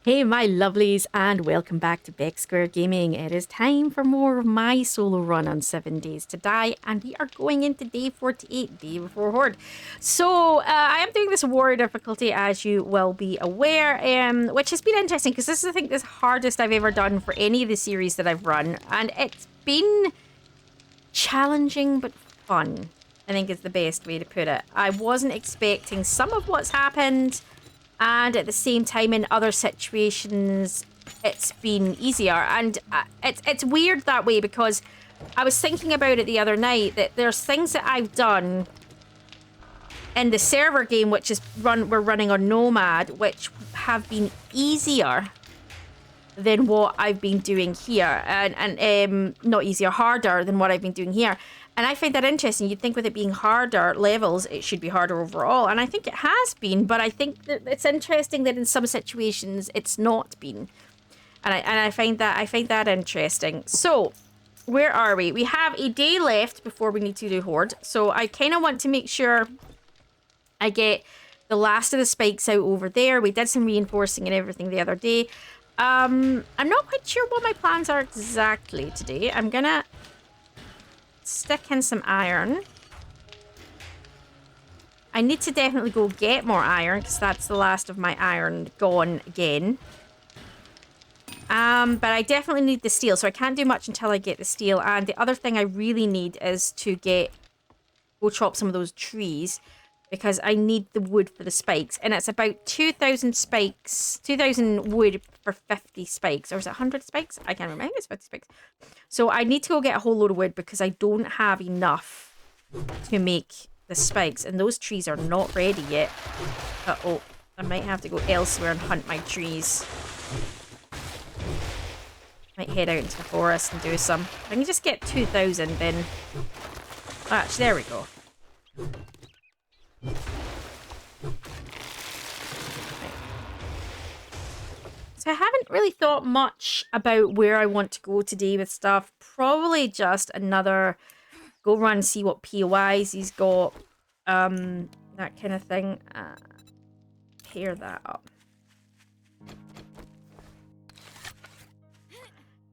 Hey, my lovelies, and welcome back to Beck Square Gaming. It is time for more of my solo run on 7 Days to Die, and we are going into day 48, day before Horde. So, I am doing this warrior difficulty, as you will be aware, which has been interesting because this is, I think, the hardest I've ever done for any of the series that I've run, and it's been challenging but fun, I think is the best way to put it. I wasn't expecting some of what's happened. And at the same time, in other situations, it's been easier. And it's weird that way because I was thinking about it the other night that there's things that I've done in the server game, which is we're running on Nomad, which have been easier than what I've been doing here, and not easier, harder than what I've been doing here. And I find that interesting. You'd think with it being harder levels, it should be harder overall. And I think it has been, but I think that it's interesting that in some situations it's not been. And I find that interesting. So, where are we? We have a day left before we need to do Horde. So I kind of want to make sure I get the last of the spikes out over there. We did some reinforcing and everything the other day. I'm not quite sure what my plans are exactly today. I'm gonna stick in some iron. I need to definitely go get more iron because that's the last of my iron gone again. But I definitely need the steel, so I can't do much until I get the steel. And the other thing I really need is to go chop some of those trees because I need the wood for the spikes. And it's about 2,000 spikes, 2,000 wood for 50 spikes. Or is it 100 spikes? I can't remember. I think it's 50 spikes. So I need to go get a whole load of wood because I don't have enough to make the spikes. And those trees are not ready yet. Uh-oh. I might have to go elsewhere and hunt my trees. Might head out into the forest and do some. If I can just get 2,000, then... Actually, there we go. Right. So I haven't really thought much about where I want to go today with stuff. Probably just another go run, see what POIs he's got. That kind of thing. Pair that up.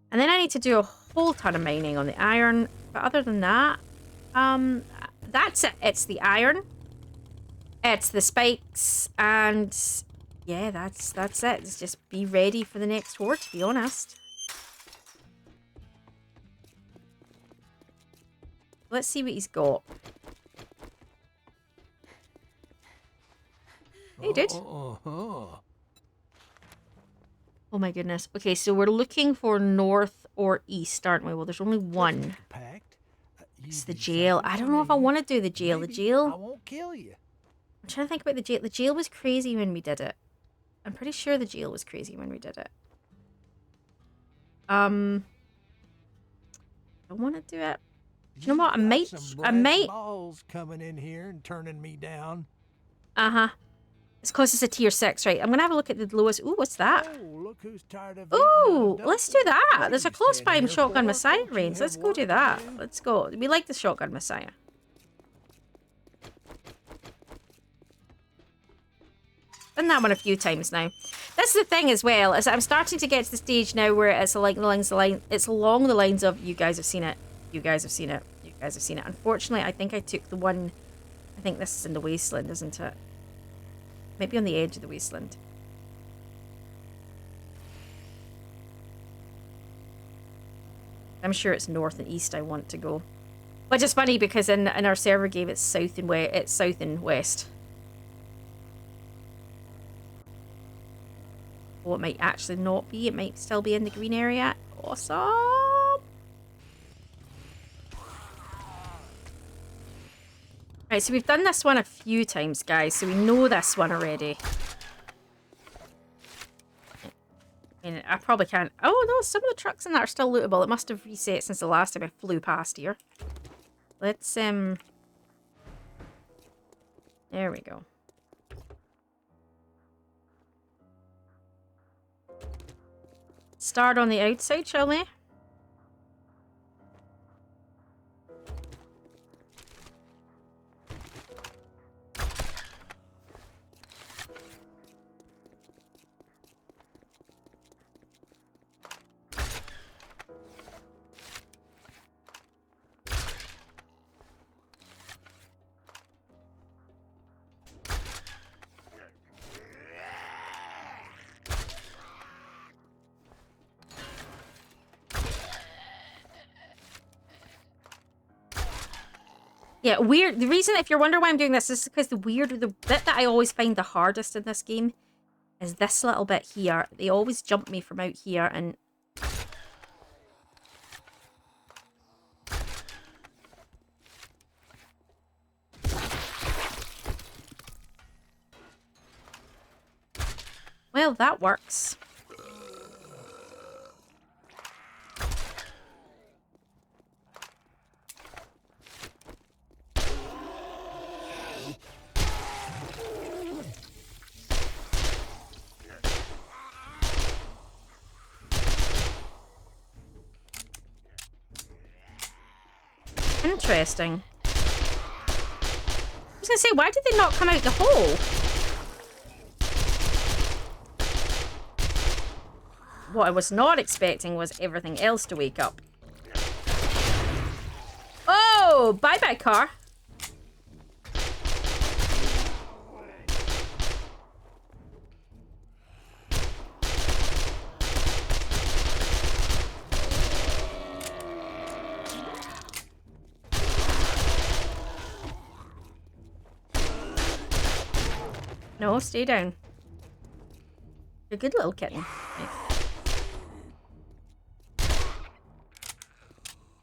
And then I need to do a whole ton of mining on the iron. But other than that, that's it. It's the iron. It's the spikes. And yeah, that's it. It's just be ready for the next horde, to be honest. Let's see what he's got. Hey, dude. Oh my goodness. Okay, so we're looking for north or east, aren't we? Well, there's only one. It's the jail. I don't know if I want to do the jail. The jail... I won't kill you. I'm trying to think about the jail. The jail was crazy when we did it. I'm pretty sure the jail was crazy when we did it. I want to do it. You know what? I might. Balls coming in here and turning me down. It's because it's a tier 6, right? I'm gonna have a look at the lowest. Ooh, what's that? Oh, look who's tired of Ooh, let's do that. There's a close by Shotgun Messiah range. Let's go do that. Let's go. We like the Shotgun Messiah. Done that one a few times now. That's the thing as well, is I'm starting to get to the stage now where it's like it's along the lines of you guys have seen it, you guys have seen it, you guys have seen it. Unfortunately, I think I took the one. I think this is in the wasteland, isn't it? Might be on the edge of the wasteland. I'm sure it's north and east I want to go. Which is funny because in our server game it's south and west. It's south and west. Oh, it might actually not be. It might still be in the green area. Awesome. Right, so we've done this one a few times, guys. So we know this one already. I mean, I probably can't... Oh, no, some of the trucks in that are still lootable. It must have reset since the last time I flew past here. Let's, There we go. Start on the outside, shall we? Yeah, weird. The reason, if you're wondering why I'm doing this, is because the bit that I always find the hardest in this game is this little bit here. They always jump me from out here, and well, that works. Interesting. I was gonna say, why did they not come out the hole? What I was not expecting was everything else to wake up. Oh, bye-bye, car. No, stay down. You're a good little kitten. Right.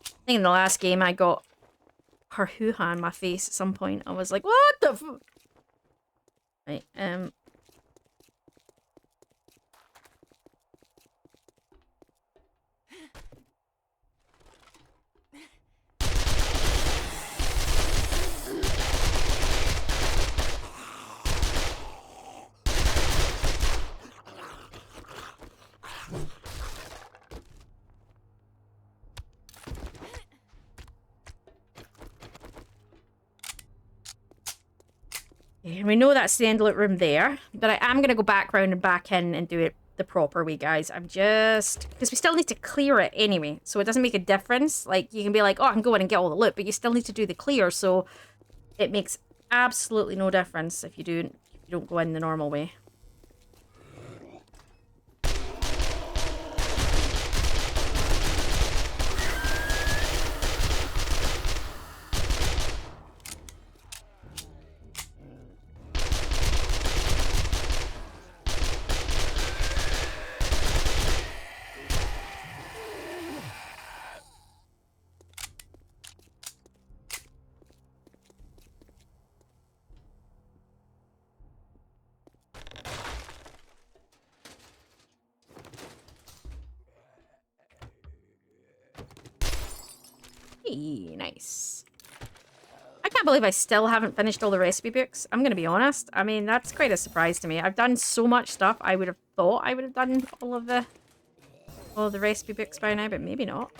I think in the last game I got her hoo-ha in my face at some point. I was like, what the f... Right, and we know that's the end room there, but I am going to go back round and back in and do it the proper way, guys. I'm just... because we still need to clear it anyway, so it doesn't make a difference. Like, you can be like, oh, I can go in and get all the loot, but you still need to do the clear, so it makes absolutely no difference if you don't go in the normal way. Hey, nice. I can't believe I still haven't finished all the recipe books. I'm going to be honest. I mean, that's quite a surprise to me. I've done so much stuff. I would have thought I would have done all of the recipe books by now, but maybe not.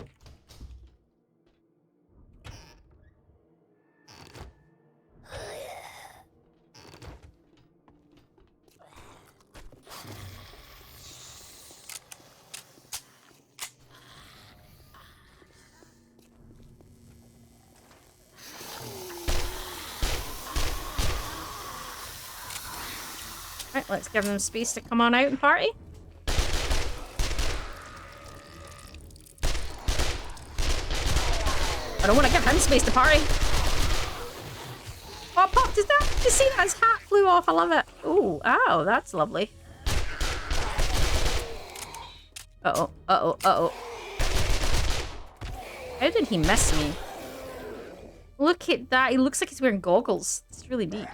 Right, let's give them space to come on out and party. I don't want to give him space to party. Oh, Pop, did you see that? His hat flew off. I love it. Oh, ow, that's lovely. Uh-oh, uh-oh, uh-oh. How did he miss me? Look at that. He looks like he's wearing goggles. It's really neat.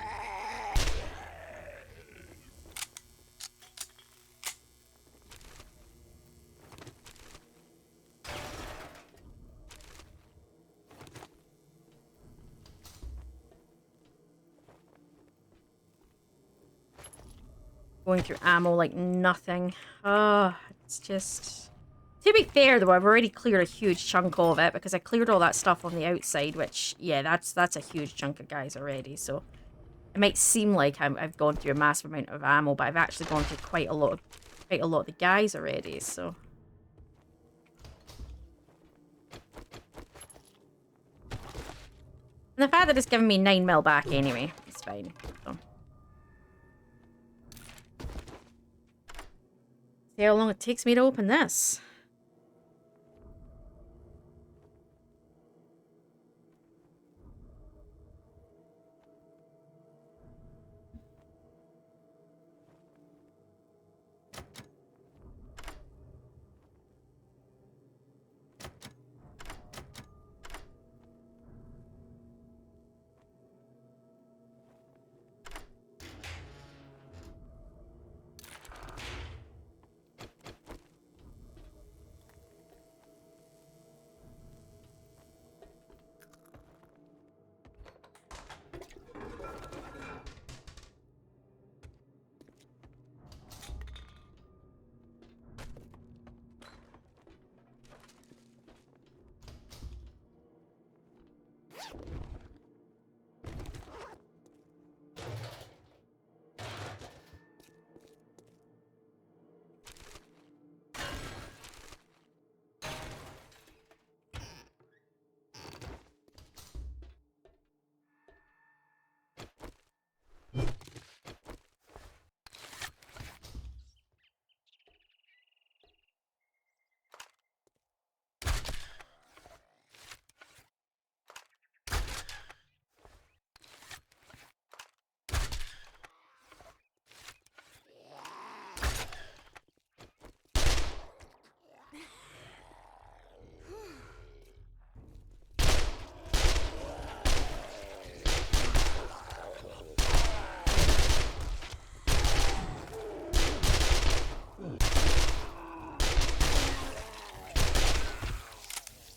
Going through ammo like nothing. Oh, it's just... To be fair, though, I've already cleared a huge chunk of it because I cleared all that stuff on the outside, which, yeah, that's a huge chunk of guys already, so... It might seem like I've gone through a massive amount of ammo, but I've actually gone through quite a lot of the guys already, so... And the fact that it's given me 9 mil back anyway, it's fine, so... See how long it takes me to open this.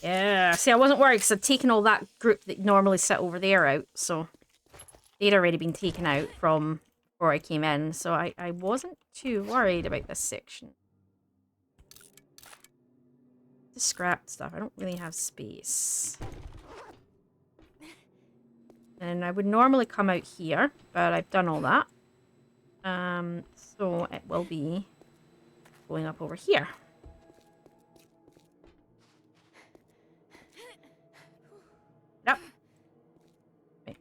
Yeah, see, I wasn't worried because I'd taken all that group that normally sit over there out, so they'd already been taken out from before I came in, so I wasn't too worried about this section. The scrap stuff, I don't really have space. And I would normally come out here, but I've done all that. So it will be going up over here. Yep. Right.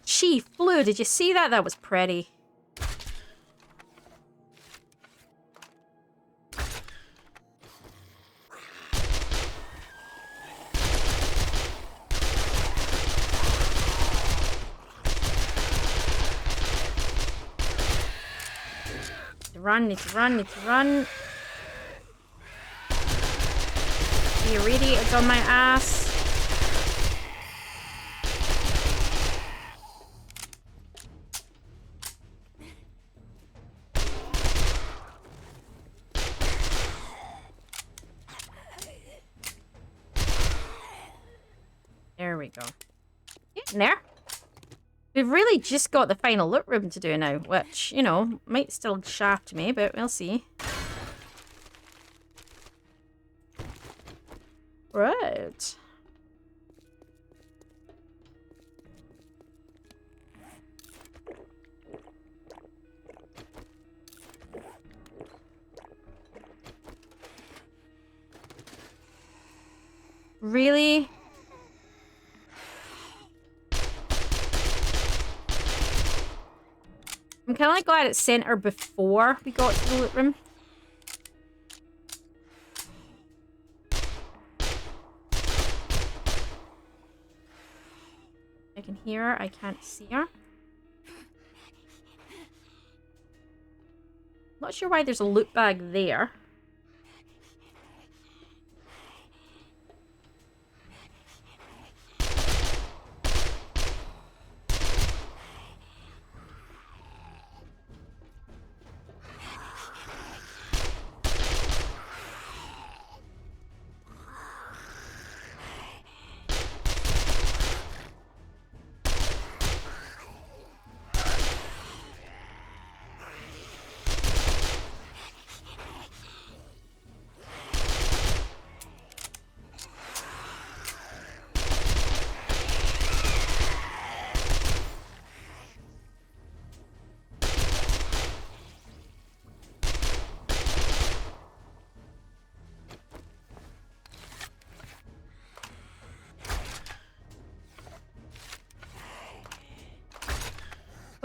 She flew. Did you see that? That was pretty. Need to run. The irradiator's on my ass. There we go. Getting there. We've really just got the final loot room to do now, which, you know, might still shaft me, but we'll see. Right. Really? I'm kind of like glad it's center before we got to the loot room. I can hear her. I can't see her. Not sure why there's a loot bag there.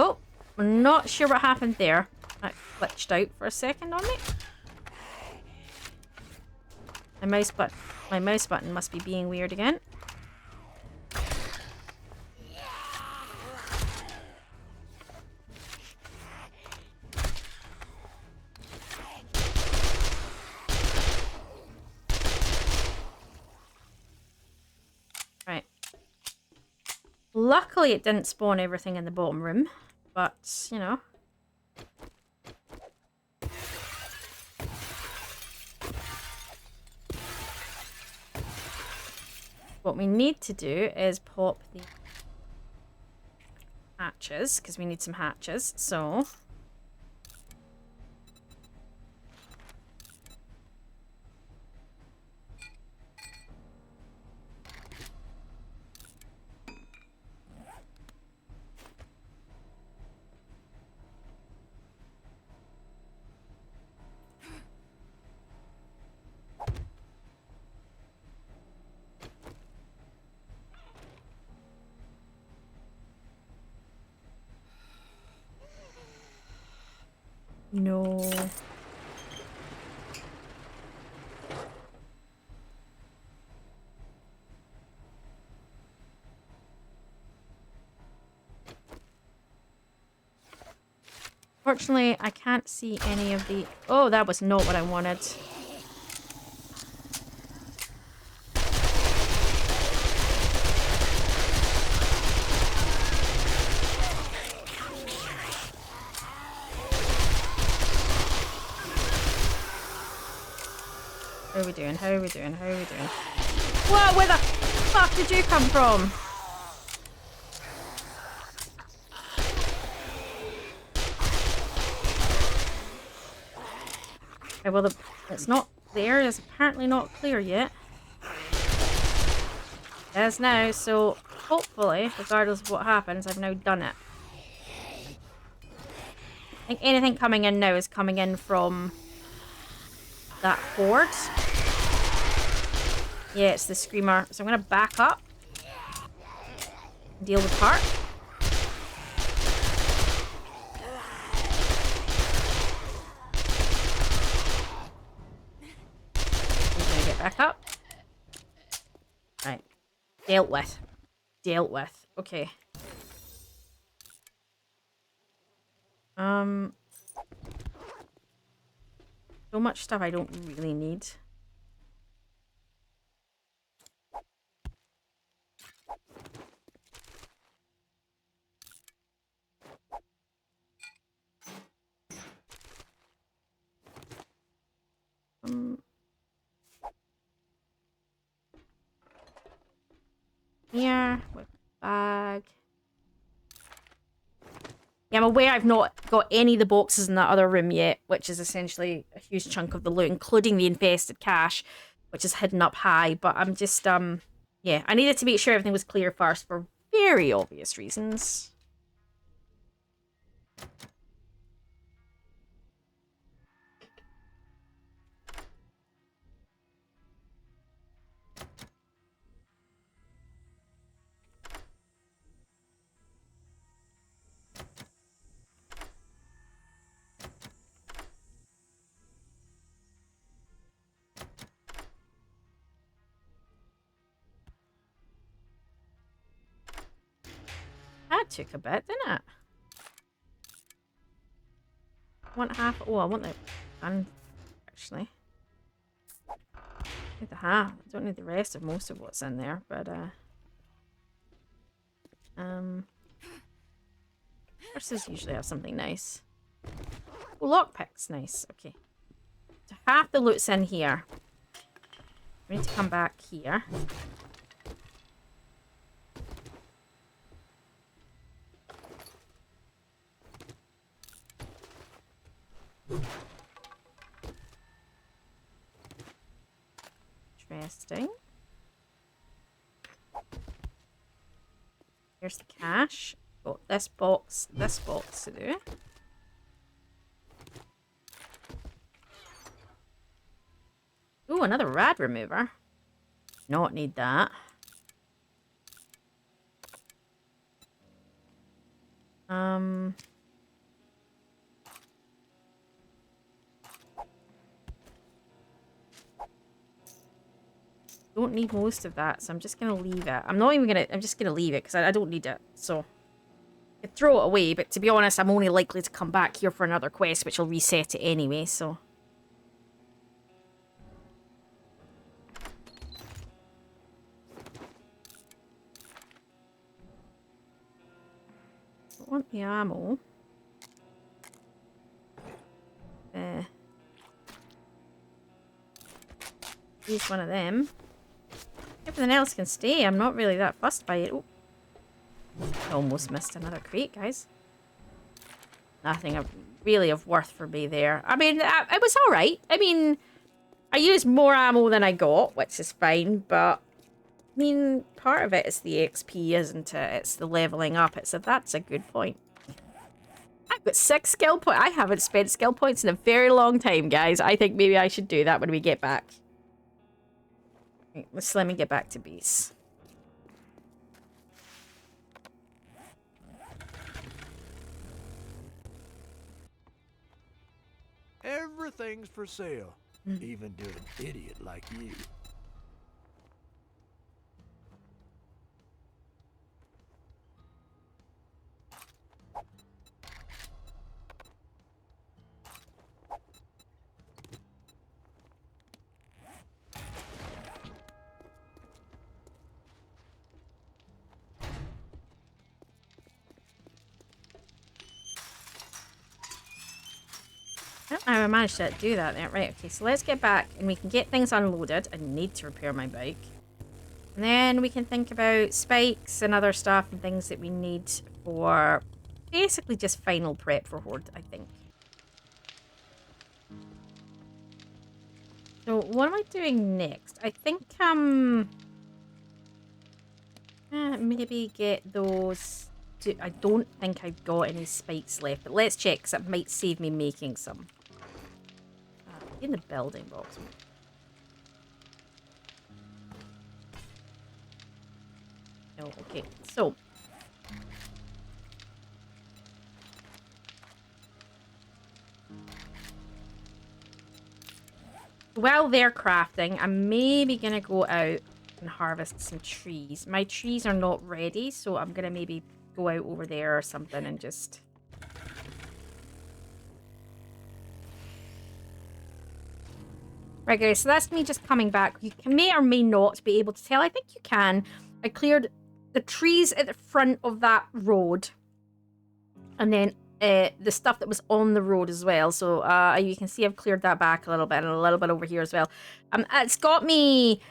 Oh, I'm not sure what happened there. That glitched out for a second on me. My mouse button must be being weird again. Right. Luckily it didn't spawn everything in the bottom room, but, you know. What we need to do is pop the hatches, because we need some hatches, so... No. Fortunately, I can't see any of the... Oh, that was not what I wanted. doing? How are we doing? How are we doing? Whoa, where the fuck did you come from? Okay, well, it's not there. It's apparently not clear yet. It is now, so hopefully, regardless of what happens, I've now done it. I think anything coming in now is coming in from that horde. Yeah, it's the screamer. So I'm going to back up. Deal with part. He's going to get back up. Right. Dealt with. Dealt with. Okay. So much stuff I don't really need. Here, with bag. Yeah, I'm aware I've not got any of the boxes in that other room yet, which is essentially a huge chunk of the loot, including the infested cache, which is hidden up high. But I'm just, yeah, I needed to make sure everything was clear first for very obvious reasons. That took a bit, didn't it? I want half. Oh, I want the gun, actually. I need the half. I don't need the rest of most of what's in there, but horses usually have something nice. Oh, lockpicks, nice. Okay. So half the loot's in here. We need to come back here. Interesting. Here's the cache. Got this box to do. Ooh, another rad remover. Not need that. Don't need most of that, so I'm just gonna leave it. I'm just gonna leave it because I don't need it. So I could throw it away, but to be honest, I'm only likely to come back here for another quest, which will reset it anyway, so. Don't want the ammo. Use one of them. Everything else can stay. I'm not really that fussed by it. Oh. I almost missed another crate, guys. Nothing really of worth for me there. I mean, it was alright. I mean, I used more ammo than I got, which is fine, but I mean, part of it is the XP, isn't it? It's the leveling up. That's a good point. I've got 6 skill points. I haven't spent skill points in a very long time, guys. I think maybe I should do that when we get back. Let me get back to bees. Everything's for sale, even to an idiot like you. I don't know how I managed to do that there. Right, okay, so let's get back and we can get things unloaded. I need to repair my bike. And then we can think about spikes and other stuff and things that we need for basically just final prep for Horde, I think. So what am I doing next? I think, maybe get those... I don't think I've got any spikes left, but let's check because it might save me making some. In the building box. No, okay, so while they're crafting, I'm maybe gonna go out and harvest some trees. My trees are not ready, so I'm gonna maybe go out over there or something and just... Right, guys, so that's me just coming back. You may or may not be able to tell. I think you can. I cleared the trees at the front of that road. And then the stuff that was on the road as well. So you can see I've cleared that back a little bit and a little bit over here as well. It's got me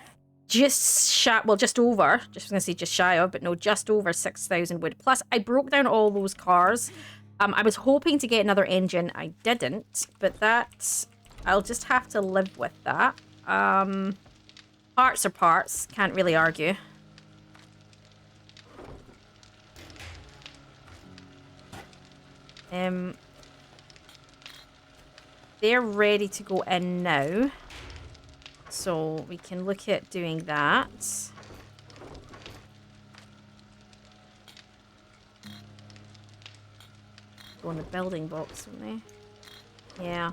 just shy, well, just over, just going to say just shy of, but no, just over 6,000 wood. Plus, I broke down all those cars. I was hoping to get another engine. I didn't, but that's... I'll just have to live with that. Parts are parts. Can't really argue. They're ready to go in now. So we can look at doing that. Go in the building box, don't they? Yeah.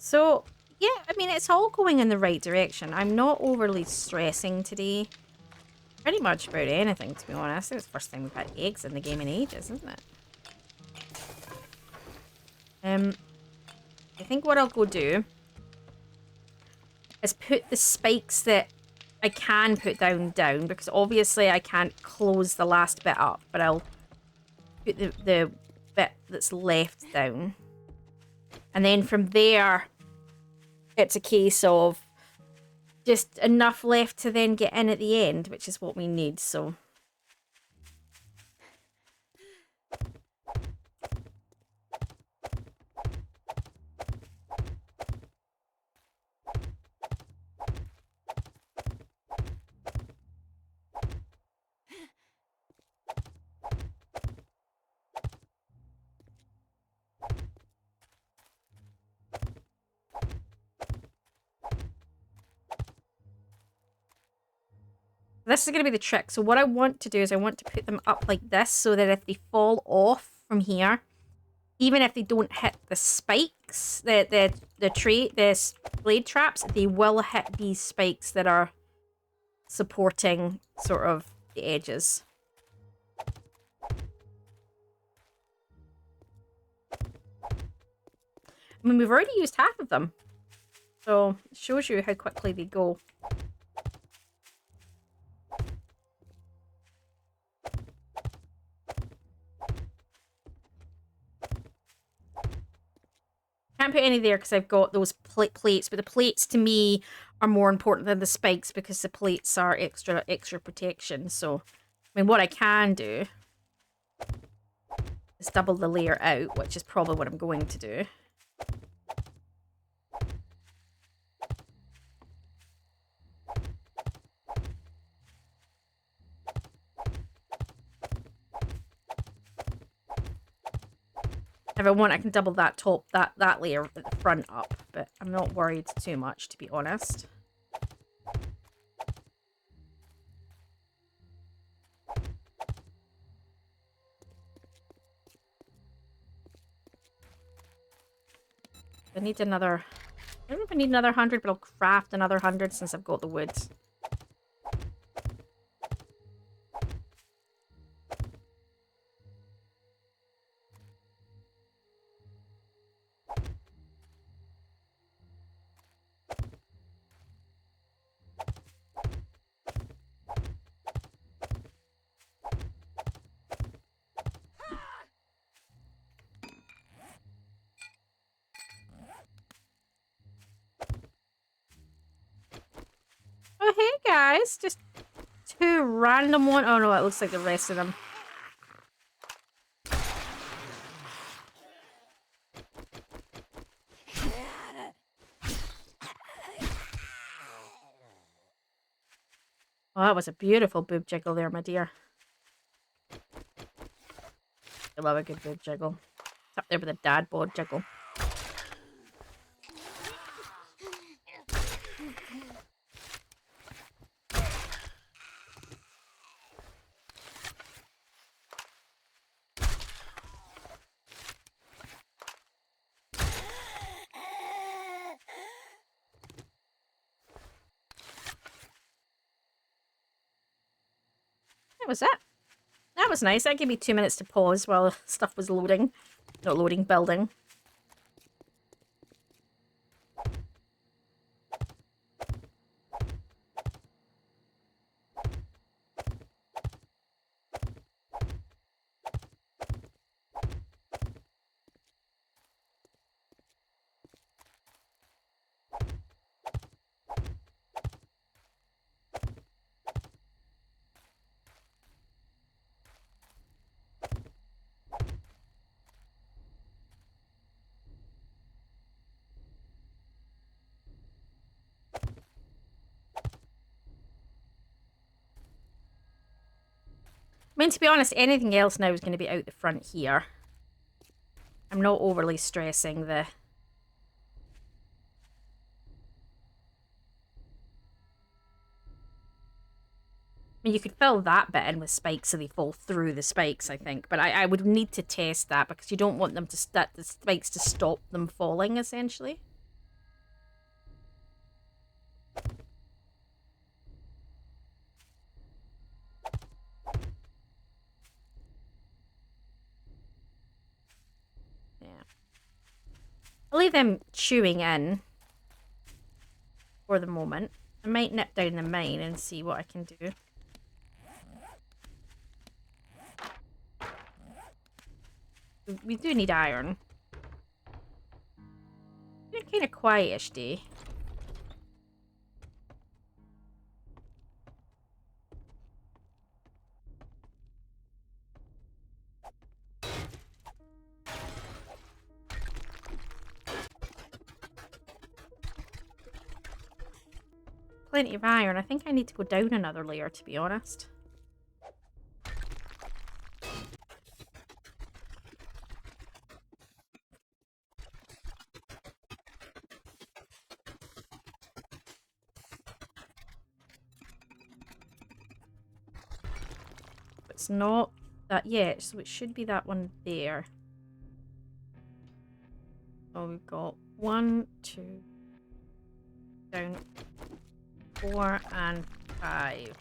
So, yeah, I mean, it's all going in the right direction. I'm not overly stressing today. Pretty much about anything, to be honest. It's the first time we've had eggs in the game in ages, isn't it? I think what I'll go do is put the spikes that I can put down, because obviously I can't close the last bit up, but I'll put the bit that's left down. And then from there, it's a case of just enough left to then get in at the end, which is what we need, so... This is going to be the trick. So what I want to do is I want to put them up like this so that if they fall off from here, even if they don't hit the spikes, the blade traps, they will hit these spikes that are supporting sort of the edges. I mean, we've already used half of them. So it shows you how quickly they go. Can't put any there because I've got those plates, but the plates to me are more important than the spikes because the plates are extra protection. So, I mean, what I can do is double the layer out, which is probably what I'm going to do. If I want, I can double that top, that layer at the front up, but I'm not worried too much, to be honest. I need another... I don't know if I need another 100, but I'll craft another 100 since I've got the wood. guys. Just two random one. Oh no, it looks like the rest of them. Oh, that was a beautiful boob jiggle there, my dear. I love a good boob jiggle. It's up there with a dad bod jiggle. What was that? That was nice. That gave me 2 minutes to pause while stuff was loading. Not loading, building. I mean, to be honest, anything else now is going to be out the front here. I'm not overly stressing the... I mean, you could fill that bit in with spikes so they fall through the spikes, I think. But I would need to test that because you don't want them to the spikes to stop them falling, essentially. Yeah. I'll leave them chewing in for the moment. I might nip down the mine and see what I can do. We do need iron. It's kind of quietish day. Plenty of iron. I think I need to go down another layer, to be honest. It's not that yet, so it should be that one there. Oh, we've got 1, 2, down 4 and 5.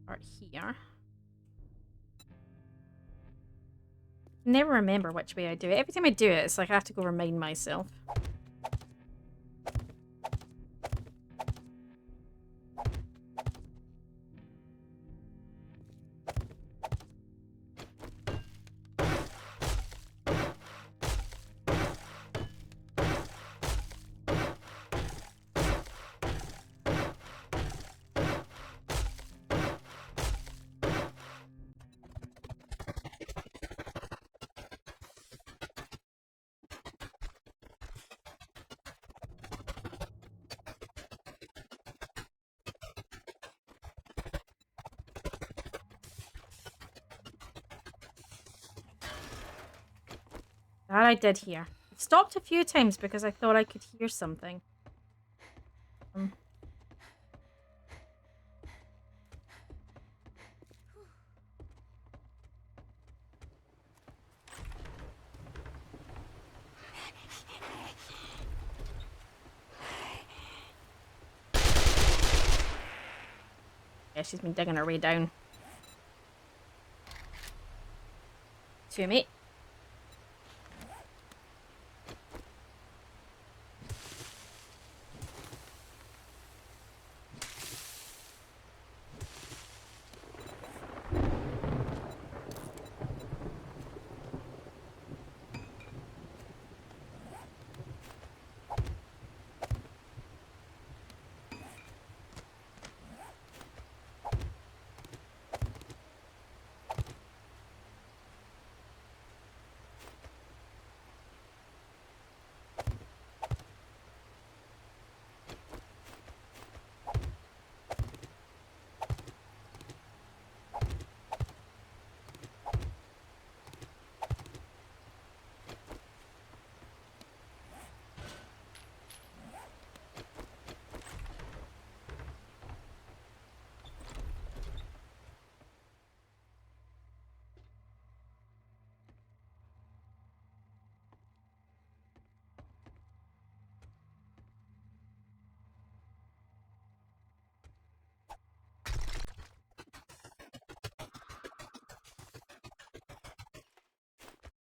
Right here. Never remember which way I do it. Every time I do it, it's like I have to go remind myself. That I did hear. It stopped a few times because I thought I could hear something. Yeah, she's been digging her way down. To me.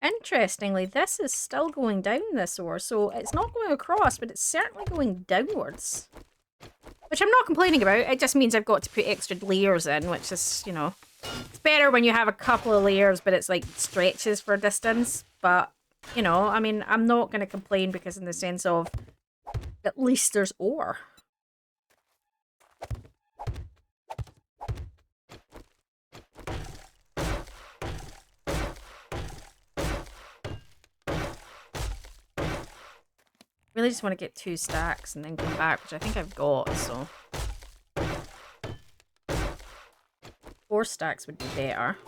Interestingly, this is still going down this ore, so it's not going across, but it's certainly going downwards. Which I'm not complaining about, it just means I've got to put extra layers in, which is, you know, it's better when you have a couple of layers, but it's like stretches for distance. But, you know, I mean, I'm not going to complain because in the sense of, at least there's ore. Really just want to get 2 stacks and then go back, which I think I've got, so 4 stacks would be better.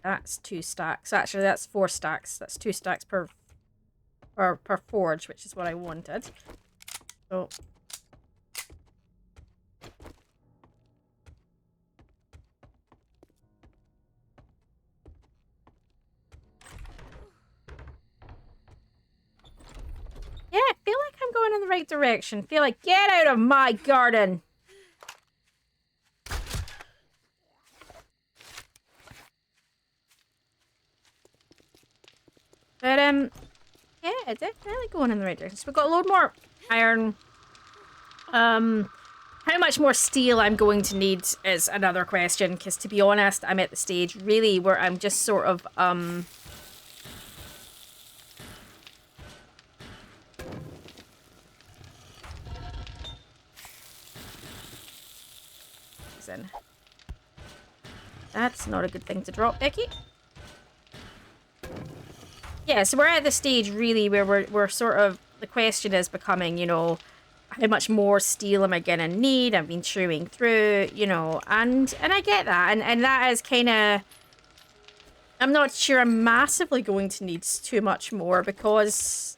That's 2 stacks. Actually, that's 4 stacks. That's 2 stacks per forge, which is what I wanted. So yeah, I feel like I'm going in the right direction. Feel like, get out of my garden! But, yeah, definitely going in the right direction. So we've got a load more iron. How much more steel I'm going to need is another question, because to be honest, I'm at the stage really where I'm just sort of, that's not a good thing to drop, Becky. Yeah, so we're at the stage really where we're sort of, the question is becoming, you know, how much more steel am I gonna need? I've been chewing through, you know, and I get that, and that is kind of, I'm not sure I'm massively going to need too much more because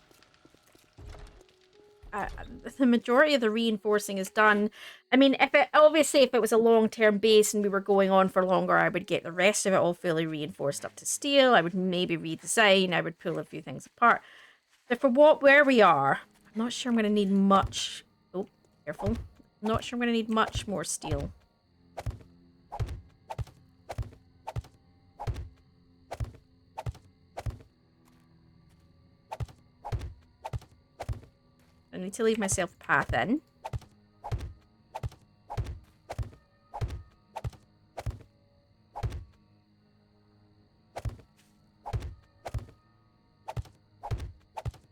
the majority of the reinforcing is done. I mean, if it was a long-term base and we were going on for longer, I would get the rest of it all fully reinforced up to steel. I would maybe redesign. I would pull a few things apart. But for where we are, I'm not sure I'm going to need much. Oh, careful. I'm not sure I'm going to need much more steel. I need to leave myself a path in.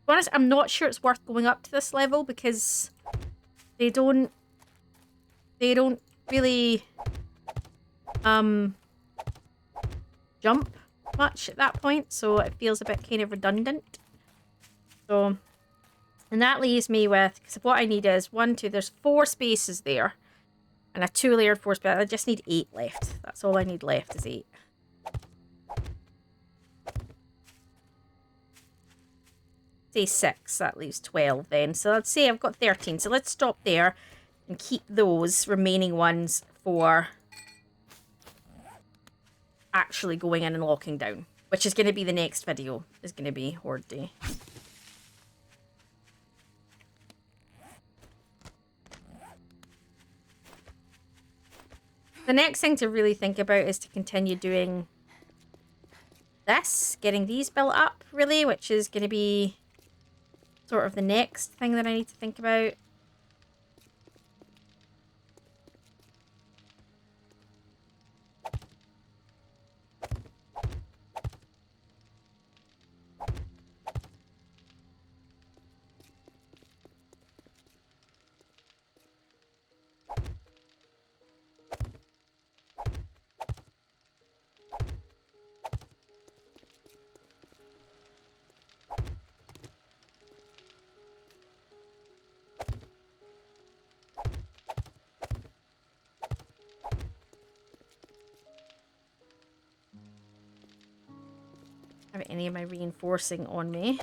be honest, I'm not sure it's worth going up to this level because they don't really jump much at that point, so it feels a bit kind of redundant. So, and that leaves me with, because what I need is 1, 2, there's 4 spaces there, and a 2-layered 4 space. I just need 8 left. That's all I need left is 8. Say 6, that leaves 12 then. So let's say I've got 13. So let's stop there and keep those remaining ones for actually going in and locking down, which is going to be the next video, is going to be Horde Day. The next thing to really think about is to continue doing this, getting these built up, really, which is going to be sort of the next thing that I need to think about. Have any of my reinforcing on me?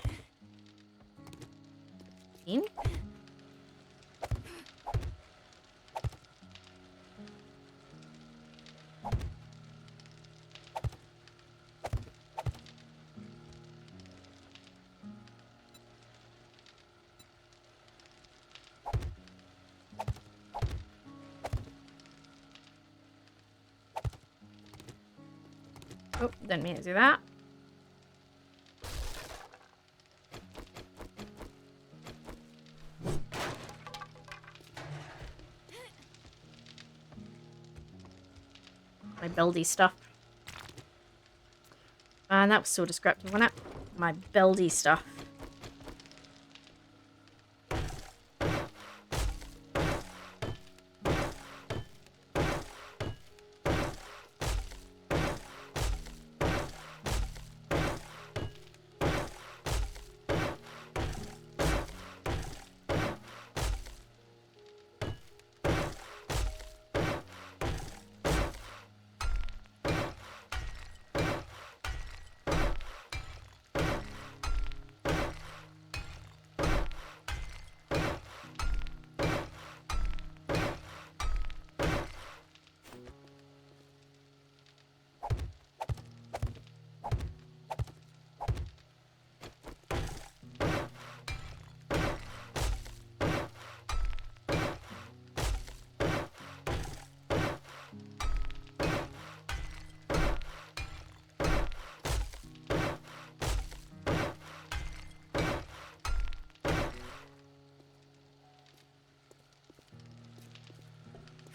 Oh, didn't mean to do that. My buildy stuff. And that was so descriptive, wasn't it? My buildy stuff.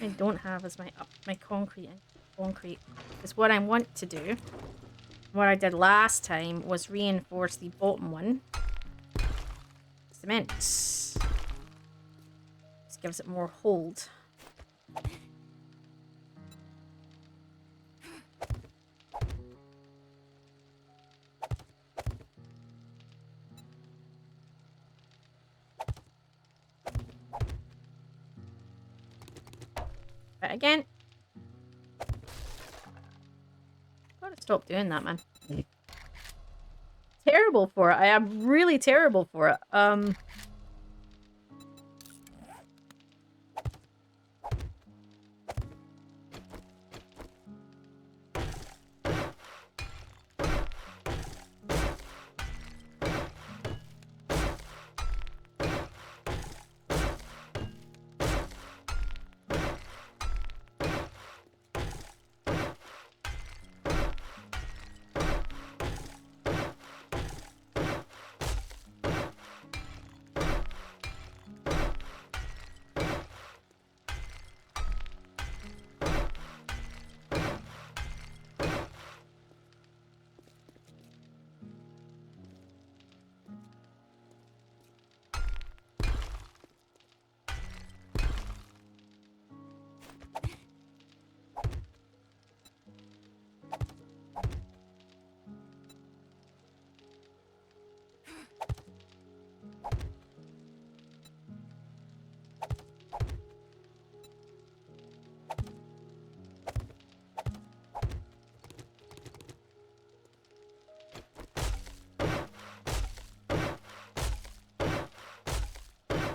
I don't have as my concrete is what I want to do. What I did last time was reinforce the bottom one. Cement. This gives it more hold. But again, gotta stop doing that, man. Terrible for it. I am really terrible for it.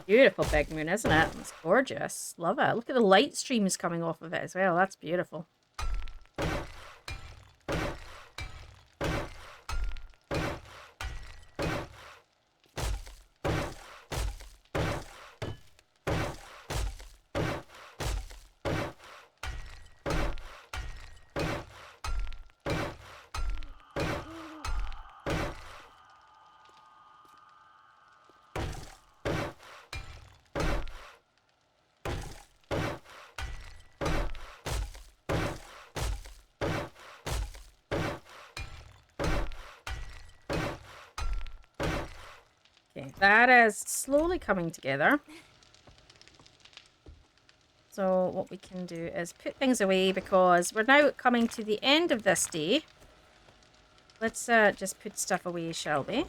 Beautiful big moon, isn't it? It's gorgeous. Love it. Look at the light streams coming off of it as well. That's beautiful. Okay, that is slowly coming together. So what we can do is put things away because we're now coming to the end of this day. Let's just put stuff away, shall we?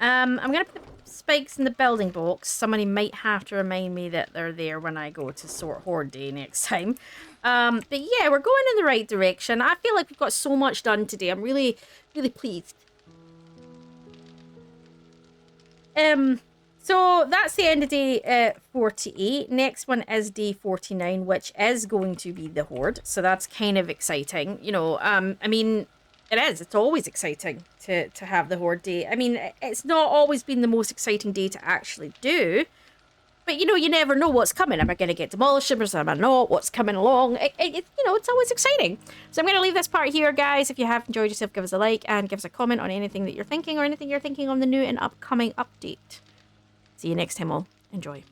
I'm going to put spikes in the building box. Somebody might have to remind me that they're there when I go to sort Horde Day next time. But yeah, we're going in the right direction. I feel like we've got so much done today. I'm really, really pleased. So that's the end of day 48. Next one is day 49, which is going to be the Horde. So that's kind of exciting. You know, I mean, it is. It's always exciting to have the Horde day. I mean, it's not always been the most exciting day to actually do. But, you know, you never know what's coming. Am I going to get demolished? Am I not? What's coming along? You know, it's always exciting. So I'm going to leave this part here, guys. If you have enjoyed yourself, give us a like and give us a comment on anything that you're thinking or anything you're thinking on the new and upcoming update. See you next time all. Enjoy.